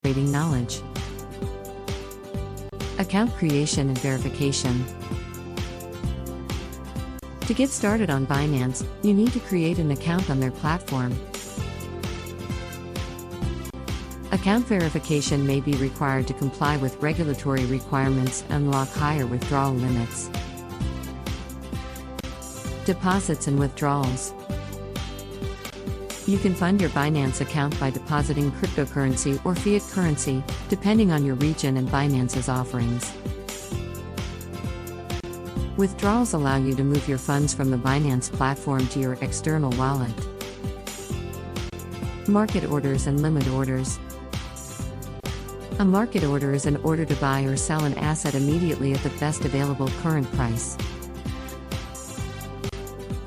trading knowledge. Account creation and verification. To get started on Binance, you need to create an account on their platform. Account verification may be required to comply with regulatory requirements and unlock higher withdrawal limits. Deposits and withdrawals. You can fund your Binance account by depositing cryptocurrency or fiat currency, depending on your region and Binance's offerings. Withdrawals allow you to move your funds from the Binance platform to your external wallet. Market orders and limit orders. A market order is an order to buy or sell an asset immediately at the best available current price.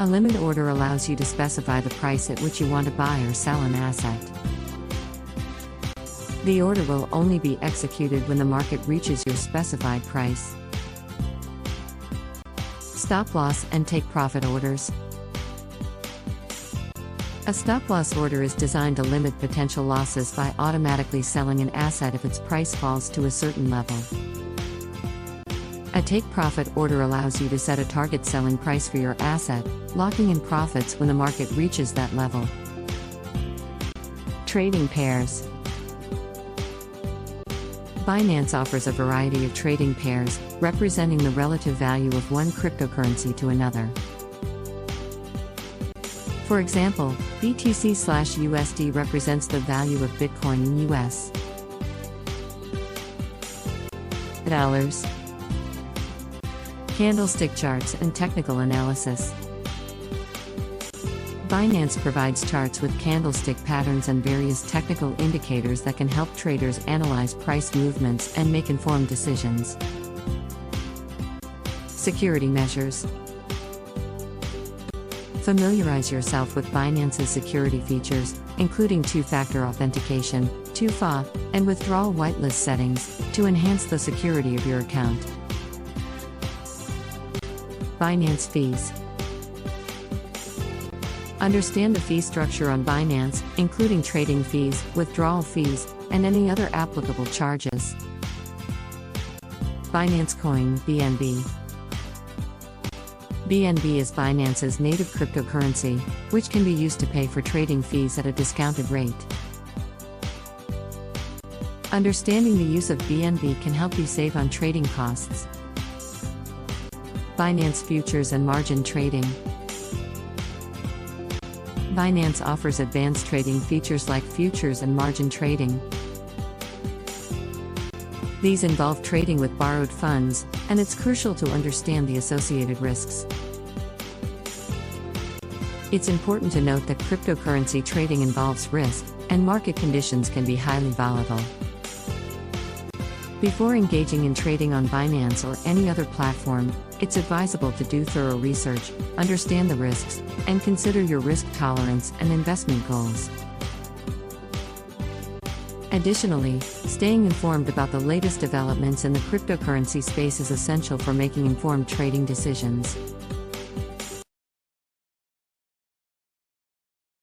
A limit order allows you to specify the price at which you want to buy or sell an asset. The order will only be executed when the market reaches your specified price. Stop loss and take profit orders. A stop loss order is designed to limit potential losses by automatically selling an asset if its price falls to a certain level. A take profit order allows you to set a target selling price for your asset, locking in profits when the market reaches that level. Trading pairs. Binance offers a variety of trading pairs, representing the relative value of one cryptocurrency to another. For example, BTC/USD represents the value of Bitcoin in US dollars. Candlestick charts and technical analysis. Binance provides charts with candlestick patterns and various technical indicators that can help traders analyze price movements and make informed decisions. Security measures. Familiarize yourself with Binance's security features, including two-factor authentication, 2FA, and withdrawal whitelist settings, to enhance the security of your account. Binance fees. Understand the fee structure on Binance, including trading fees, withdrawal fees, and any other applicable charges. Binance Coin (BNB). BNB is Binance's native cryptocurrency, which can be used to pay for trading fees at a discounted rate. Understanding the use of BNB can help you save on trading costs. Binance Futures and Margin Trading. Binance offers advanced trading features like futures and margin trading. These involve trading with borrowed funds, and it's crucial to understand the associated risks. It's important to note that cryptocurrency trading involves risk, and market conditions can be highly volatile. Before engaging in trading on Binance or any other platform, it's advisable to do thorough research, understand the risks, and consider your risk tolerance and investment goals. Additionally, staying informed about the latest developments in the cryptocurrency space is essential for making informed trading decisions.